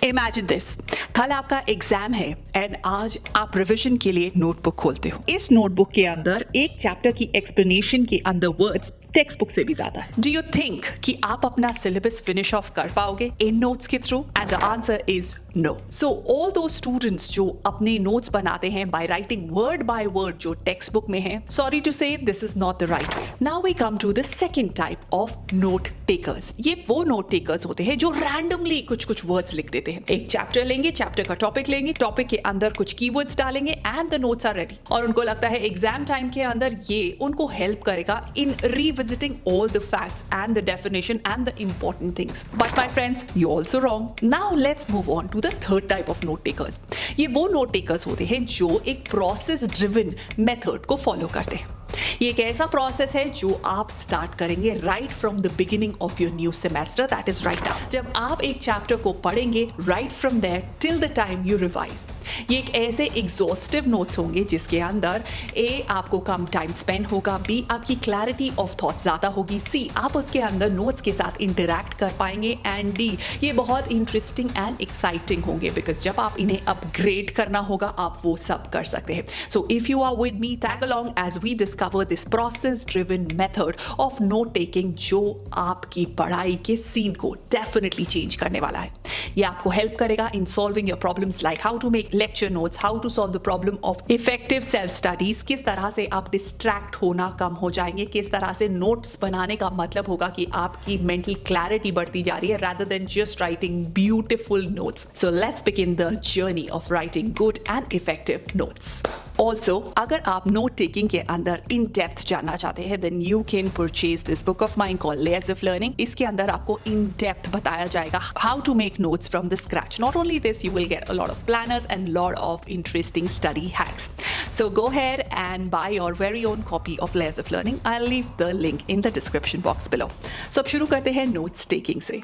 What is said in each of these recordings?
Imagine this, कल आपका exam है एंड आज आप रिवीजन के लिए नोटबुक खोलते हो। इस नोटबुक के अंदर एक चैप्टर की एक्सप्लेनेशन के अंदर वर्ड्स टेक्स्ट बुक से भी ज्यादा है। डू यू थिंक कि आप अपना सिलेबस फिनिश ऑफ कर पाओगे इन नोट्स के through? And the answer is no. So all those students जो अपने नोट्स बनाते हैं by writing word by word जो टेक्स्ट बुक में है, sorry to say this is not the right way. Now we come to the second type of note takers. ये वो note takers होते हैं जो रैंडमली कुछ कुछ वर्ड्स लिख देते हैं। एक चैप्टर लेंगे, चैप्टर का टॉपिक लेंगे, टॉपिक के अंदर कुछ कीवर्ड्स डालेंगे and the notes are ready. और उनको लगता है एग्जाम टाइम के अंदर ये उनको हेल्प करेगा इन revisiting all the facts and the definition and the important things. But my friends, you're also wrong. Now let's move on to the third type of note takers. ये वो note takers होते हैं जो एक process driven method को follow करते हैं। ये एक ऐसा प्रोसेस है जो आप स्टार्ट करेंगे right from the beginning of your new semester, that is right now. जब आप एक चैप्टर को पढ़ेंगे right from there till the time you revise, ये एक ऐसे एग्जॉस्टिव नोट्स होंगे जिसके अंदर ए आपको कम टाइम स्पेंड होगा, बी आपकी क्लैरिटी ऑफ थॉट ज्यादा होगी, सी आप उसके अंदर नोट्स के साथ इंटरैक्ट कर पाएंगे, एंड डी ये बहुत इंटरेस्टिंग एंड एक्साइटिंग होंगे बिकॉज जब आप इन्हें अपग्रेड करना होगा आप वो सब कर सकते हैं। So if you are with me, tag along as we discover this process driven method of note taking जो आपकी पढ़ाई के सीन को डेफिनेटली चेंज करने वाला है। ये आपको हेल्प करेगा in solving your problems like how to make lecture notes, how to solve the problem of effective self studies, किस तरह से आप डिस्ट्रैक्ट होना कम हो जाएंगे, किस तरह से नोट्स बनाने का मतलब होगा कि आपकी मेंटल क्लैरिटी बढ़ती जा रही है rather than just writing beautiful notes. So let's begin the journey of writing good and effective notes. Also, अगर आप नोट टेकिंग के अंदर इन डेप्थ जानना चाहते हैं then you can purchase this book of mine called Layers of Learning. इसके अंदर आपको इन डेप्थ बताया जाएगा how to make notes from the scratch. Not only this, you will get a lot of planners and lot of interesting study hacks. So go ahead and buy your very own copy of Layers of Learning. I'll leave the link in the description box below. So अब शुरू करते हैं notes taking से।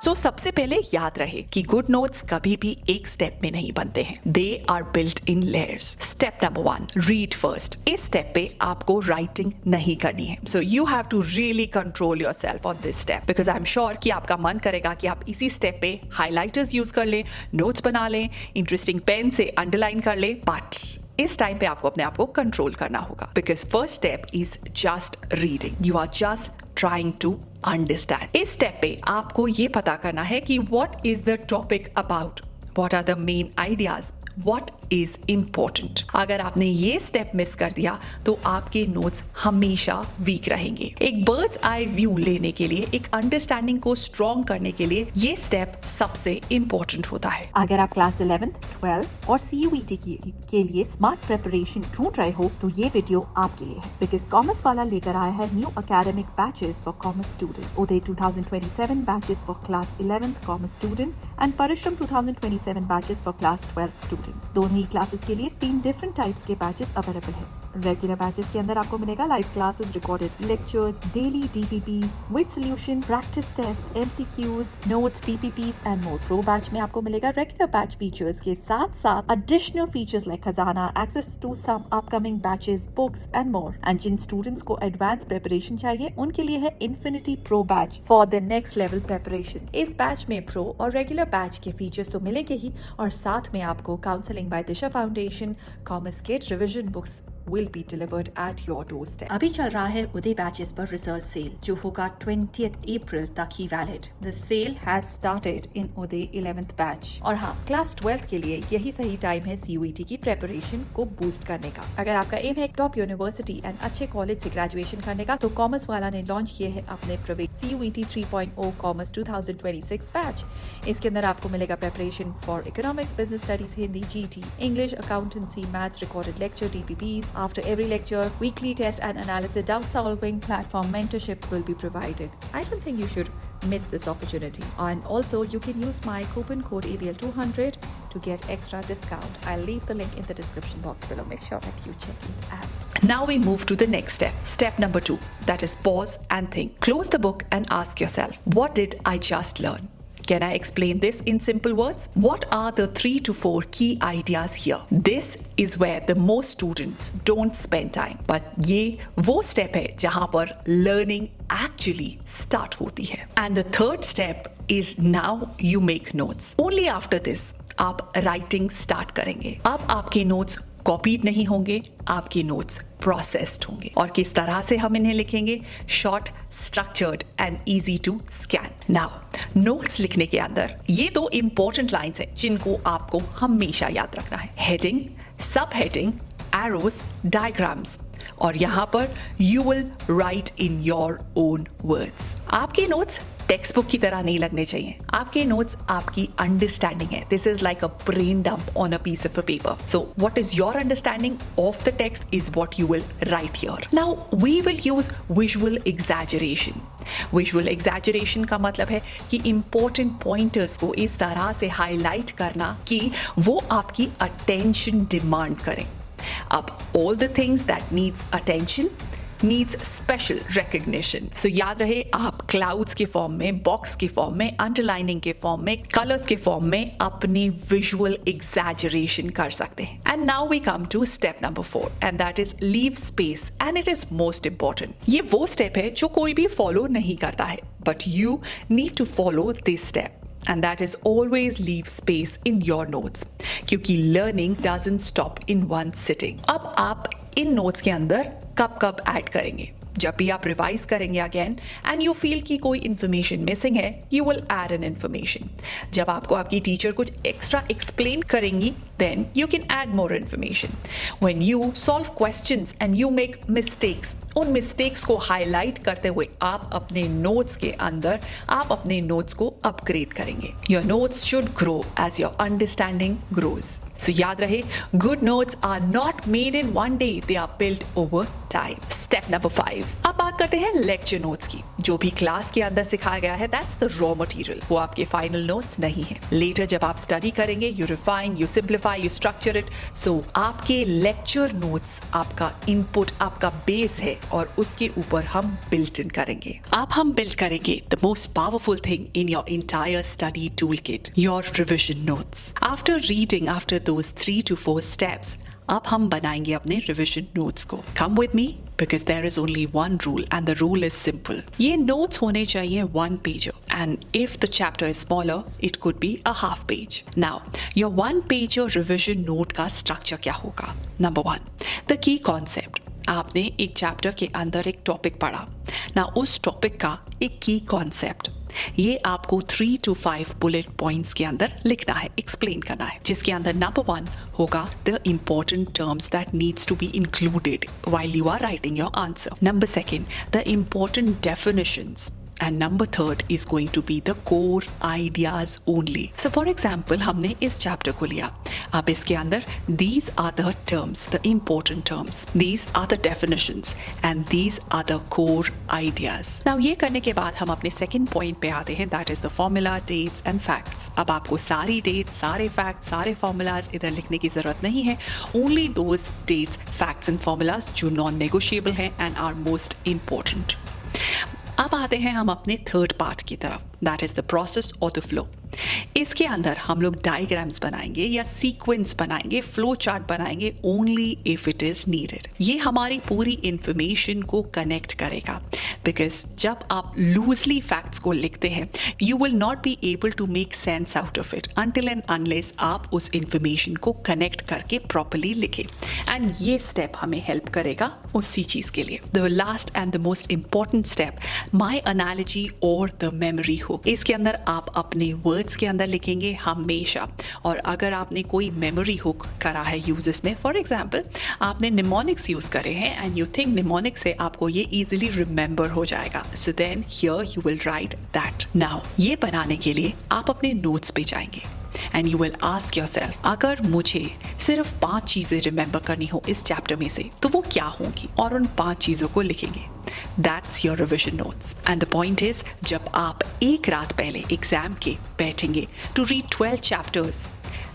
सो सबसे पहले याद रहे कि गुड नोट्स कभी भी एक स्टेप में नहीं बनते हैं, they are built in layers. Step number 1, read first. इस स्टेप पे आपको राइटिंग नहीं करनी है, so you have to really control yourself on this step because I am sure कि आपका मन करेगा कि आप इसी स्टेप पे हाइलाइटर्स यूज कर लें, नोट्स बना लें, इंटरेस्टिंग पेन से अंडरलाइन कर लें, बट इस टाइम पे आपको अपने आप को कंट्रोल करना होगा because first step is just reading. You are just trying to understand. इस स्टेप पे आपको ये पता करना है कि what is the topic about, what are the main ideas, what is important. अगर आपने ये स्टेप मिस कर दिया तो आपके नोट्स हमेशा वीक रहेंगे। एक बर्ड्स आई व्यू लेने के लिए, एक अंडरस्टैंडिंग को स्ट्रॉन्ग करने के लिए ये स्टेप सबसे इंपॉर्टेंट होता है। अगर आप क्लास 11, 12 और CUET के लिए स्मार्ट प्रिपरेशन ढूंढ रहे हो तो ये वीडियो आपके लिए है बिकॉज कॉमर्स वाला लेकर आया है new academic batches for commerce student. Uday 2027 batches for class 11th commerce student and परिश्रम 2027 batches for class 12th student. दोनों ही क्लासेस के लिए 3 डिफरेंट टाइप्स के बैचेस अवेलेबल है। रेगुलर बैचेस के अंदर आपको मिलेगा live classes, recorded lectures, daily DPPs with solution, practice test, MCQs, notes, TPPs and more. Pro batch में आपको मिलेगा रेगुलर बैच फीचर्स के साथ साथ एडिशनल फीचर्स लाइक खजाना, access to some upcoming batches, books and more. And जिन students को advance preparation चाहिए उनके लिए है infinity pro batch for the next level preparation. इस बैच में प्रो और रेगुलर बैच के फीचर्स तो मिलेंगे ही और साथ में आपको counselling by Disha Foundation, commerce kit, revision books will be delivered at your doorstep. अभी चल रहा है उदय बैचेस पर रिजल्ट सेल जो होगा 20th अप्रैल तक ही valid. The sale has started in Uday 11th batch. और हाँ, क्लास 12th के लिए यही सही टाइम है CUET की प्रिपरेशन को बूस्ट करने का। अगर आपका एम है टॉप यूनिवर्सिटी एंड अच्छे कॉलेज से ग्रेजुएशन करने का तो कॉमर्स वाला ने लॉन्च किए है अपने प्रवेश CUET 3.0 कॉमर्स 2026 बैच। इसके अंदर आपको मिलेगा preparation for economics, business studies, Hindi, GT, English, accountancy, maths, recorded lecture, DPPs. After every lecture, weekly test and analysis, doubt solving platform mentorship will be provided. I don't think you should miss this opportunity. And also, you can use my coupon code ABL200 to get extra discount. I'll leave the link in the description box below. Make sure that you check it out. Now we move to the next step. Step number 2, that is pause and think. Close the book and ask yourself, what did I just learn? Can I explain this in simple words? What are the 3 to 4 key ideas here? This is where the most students don't spend time. But ये वो step है जहां पर learning actually start होती है. And the third step is now you make notes. Only after this आप writing start करेंगे. अब आपके notes कॉपीड नहीं होंगे, आपके नोट्स प्रोसेस्ड होंगे. और किस तरह से हम इन्हें लिखेंगे? Short, structured and easy to scan. Now notes लिखने के अंदर ये 2 इंपॉर्टेंट लाइंस हैं जिनको आपको हमेशा याद रखना है. हेडिंग, सब हेडिंग, एरोज, डायग्राम्स. और यहां पर you will right in your own words. आपके नोट्स टेक्स्ट बुक की तरह नहीं लगने चाहिए. आपके नोट्स आपकी अंडरस्टैंडिंग है. This is like a brain dump on a piece of a paper. So what is your understanding of the text is what you will write here. Now we will use visual exaggeration. Visual exaggeration का मतलब है कि important pointers को इस तरह से highlight करना कि वो आपकी अटेंशन डिमांड करें. अब all the things that needs attention needs special recognition. So याद रहे, आप clouds के फॉर्म में, बॉक्स के फॉर्म में, अंडरलाइनिंग के फॉर्म में, कलर्स के फॉर्म में अपने विजुअल एग्जैजरेशन कर सकते हैं. And now we come to step number 4 and that is leave space and it is most important. ये वो स्टेप है जो कोई भी फॉलो नहीं करता है, but you need to follow this step. And that is always leave space in your notes. क्योंकि learning doesn't stop in one sitting. अब आप इन notes के अंदर कब ऐड करेंगे? जब भी आप रिवाइज करेंगे अगेन एंड यू फील कि कोई इन्फॉर्मेशन मिसिंग है, you will add an information. जब आपको आपकी टीचर कुछ एक्स्ट्रा एक्सप्लेन करेंगी, then you can add more information. When you solve questions and you make mistakes, उन मिस्टेक्स को हाईलाइट करते हुए आप अपने नोट्स के अंदर आप अपने नोट्स को अपग्रेड करेंगे. Your notes should grow as your understanding grows. So याद रहे, good notes are not made in one day, they are built over time. Step number 5. अब बात करते हैं लेक्चर नोट्स की. जो भी क्लास के अंदर सिखाया गया है, दैट्स द रॉ मटेरियल. वो आपके फाइनल नोट्स नहीं है. लेटर जब आप स्टडी करेंगे, you refine, you simplify, you structure it. So आपके लेक्चर नोट्स आपका इनपुट, आपका बेस है और उसके ऊपर हम बिल्ट इन करेंगे. अब हम बिल्ड करेंगे the most powerful thing in your entire study tool kit, your revision notes. After reading after those 3 to 4 steps, अब हम बनाएंगे अपने रिविजन नोट्स को. Come with me because there is only one rule and the rule is simple. ये notes होने चाहिए 1 pager and if the chapter is smaller, it could be a half page. Now, your 1 pager revision note का structure क्या होगा? Number 1, the key concept. आपने एक chapter के अंदर एक टॉपिक पढ़ा ना, उस टॉपिक का एक की कॉन्सेप्ट, ये आपको 3 to 5 बुलेट पॉइंट्स के अंदर लिखना है, एक्सप्लेन करना है, जिसके अंदर नंबर 1 होगा the important terms that needs to be included while you are writing your answer. Number 2, the important definitions. And number 3 is going to be the core ideas only. So for example, हमने इस chapter को लिया. अब इसके अंदर these are the terms, the important terms. These are the definitions and these are the core ideas. Now ये करने के बाद हम अपने second point पे आते हैं, that is the formula, dates and facts. अब आपको सारी dates, सारे facts, सारे formulas इधर लिखने की जरूरत नहीं है. Only those dates, facts and formulas जो non-negotiable हैं and are most important. अब आते हैं हम अपने थर्ड पार्ट की तरफ, दैट इज द प्रोसेस और द फ्लो. इसके अंदर हम लोग डायग्राम्स बनाएंगे या सीक्वेंस बनाएंगे, फ्लो चार्ट बनाएंगे, only if it is needed. ये हमारी पूरी इंफॉर्मेशन को कनेक्ट करेगा, बिकॉज जब आप लूजली फैक्ट्स को लिखते हैं, you will not be able to make sense out of it until and unless आप उस इंफॉर्मेशन को कनेक्ट करके प्रॉपरली लिखें. एंड ये स्टेप हमें हेल्प करेगा उसी चीज़ के लिए. The last and the most important step, my analogy और द मेमोरी हुक. इसके अंदर आप अपने वर्ड्स के अंदर लिखेंगे हमेशा. और अगर आपने कोई मेमोरी हुक करा है यूजेस में, फॉर एग्जाम्पल आपने निमोनिक्स यूज करे हैं एंड यू थिंक निमोनिक से आपको ये इजीली रिमेंबर हो जाएगा, so then here you will write that. Now ये बनाने के लिए आप अपने नोट्स पे जाएंगे and you will ask yourself, अगर मुझे सिर्फ 5 चीजें रिमेंबर करनी हो इस चैप्टर में से तो वो क्या होंगी, और उन 5 चीजों को लिखेंगे. That's your revision notes. And the point is, जब आप एक रात पहले एग्जाम के बैठेंगे to read 12 chapters,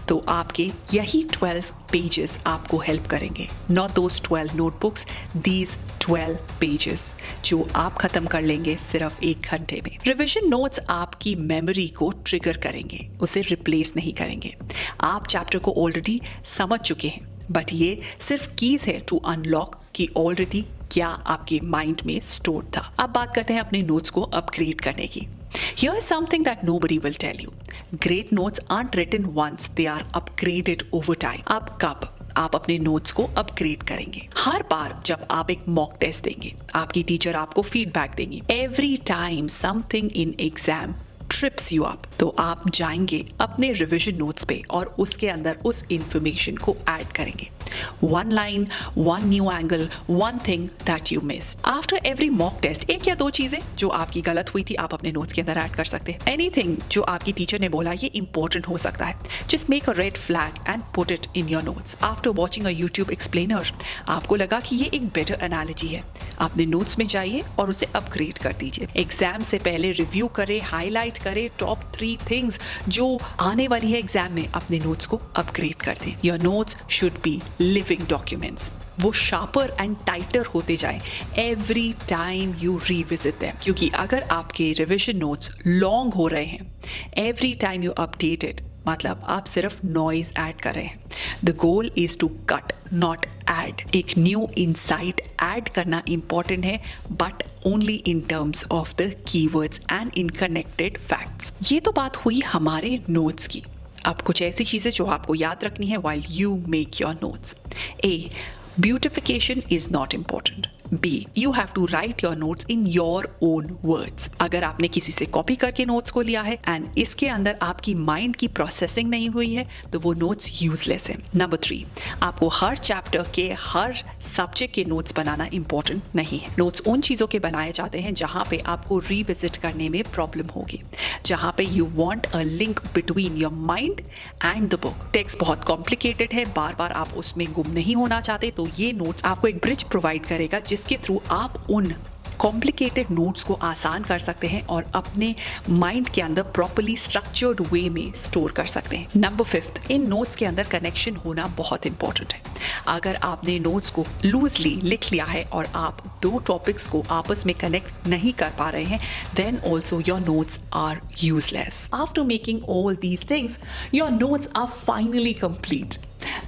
तो आपके यही 12 पेजेस आपको हेल्प करेंगे, not those 12 notebooks, these 12 pages जो आप खत्म कर लेंगे सिर्फ 1 घंटे में। रिवीजन नोट्स आपकी मेमोरी को ट्रिगर करेंगे, उसे रिप्लेस नहीं करेंगे। आप चैप्टर को ऑलरेडी समझ चुके हैं, बट ये सिर्फ कीज है टू अनलॉक कि ऑलरेडी क्या आपके माइंड में स्टोर था। अब बात करते हैं अपने नोट्स को अपग्रेड करने की। Here is something that nobody will tell you. Great notes aren't written once, they are upgraded over time. अब कब आप अपने नोट्स को अपग्रेड करेंगे? हर बार जब आप एक मॉक टेस्ट देंगे, आपकी टीचर आपको फीडबैक देंगी। Every time something in exam trips you up, तो आप जाएंगे अपने रिवीजन नोट्स पे और उसके अंदर उस इंफॉर्मेशन को ऐड करेंगे। One line, one new angle, one thing that you miss. After every mock test 1 या 2 चीजें जो आपकी गलत हुई थी आप अपने नोट्स के अंदर ऐड कर सकते हैं। एनीथिंग जो आपकी टीचर ने बोला ये इंपॉर्टेंट हो सकता है, just make a red flag and put it in your notes. After watching a YouTube explainer आपको लगा कि ये एक बेटर एनालॉजी है, अपने नोट्स में जाइए और उसे अपग्रेड कर दीजिए। एग्जाम से पहले रिव्यू करें, हाईलाइट करें टॉप 3 थिंग्स जो आने वाली है एग्जाम में, अपने नोट्स को अपग्रेड कर दें। Your notes should be living documents, वो शार्पर एंड टाइटर होते जाएं every time you revisit them. क्योंकि अगर आपके रिविजन नोट्स लॉन्ग हो रहे हैं, every time you update it, मतलब आप सिर्फ नॉइज ऐड कर रहे हैं। The goal is to cut not add. एक न्यू इंसाइट ऐड करना इंपॉर्टेंट है, but only in terms of the keywords and in connected facts. ये तो बात हुई हमारे नोट्स की। अब कुछ ऐसी चीजें जो आपको याद रखनी है while you make your notes. A. Beautification is not important. B. You have to write your notes in your own words. अगर आपने किसी से कॉपी करके नोट्स को लिया है एंड इसके अंदर आपकी माइंड की प्रोसेसिंग नहीं हुई है तो वो नोट्स यूजलेस है। नंबर 3, आपको हर चैप्टर के हर सब्जेक्ट के नोट्स बनाना इंपॉर्टेंट नहीं है। नोट्स उन चीज़ों के बनाए जाते हैं जहाँ पे आपको रीविजिट करने में प्रॉब्लम होगी, जहाँ पे you want a link between your mind and the book. Text बहुत कॉम्प्लिकेटेड है, बार बार आप उसमें गुम नहीं होना चाहते, तो ये नोट्स आपको एक ब्रिज प्रोवाइड करेगा जिसके थ्रू आप उन कॉम्प्लिकेटेड नोट्स को आसान कर सकते हैं और अपने माइंड के अंदर प्रॉपर्ली स्ट्रक्चर्ड वे में स्टोर कर सकते हैं। नंबर 5, इन नोट्स के अंदर कनेक्शन होना बहुत इंपॉर्टेंट है। अगर आपने नोट्स को लूजली लिख लिया है और आप 2 टॉपिक्स को आपस में कनेक्ट नहीं कर पा रहे हैं, then also your notes are useless. After making all these things, your notes are finally complete.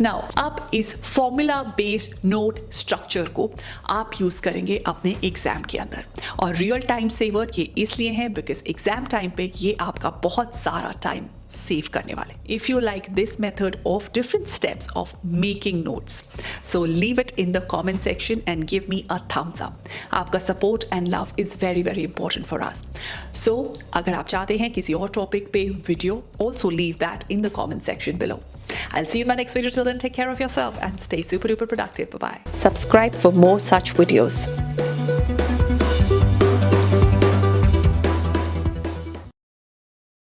Now, अब इस फॉर्मूला बेस्ड नोट स्ट्रक्चर को आप यूज करेंगे अपने एग्जाम के अंदर, और रियल टाइम सेवर ये इसलिए है बिकॉज एग्जाम टाइम पे ये आपका बहुत सारा टाइम सेव करने वाले। If you like this method of different steps of making notes, so leave it in the comment section and give me a thumbs up. आपका support and love is very very important for us. So अगर आप चाहते हैं किसी और topic पे video, also leave that in the comment section below. I'll see you in my next video. Till then, take care of yourself and stay super duper productive. Bye bye. Subscribe for more such videos.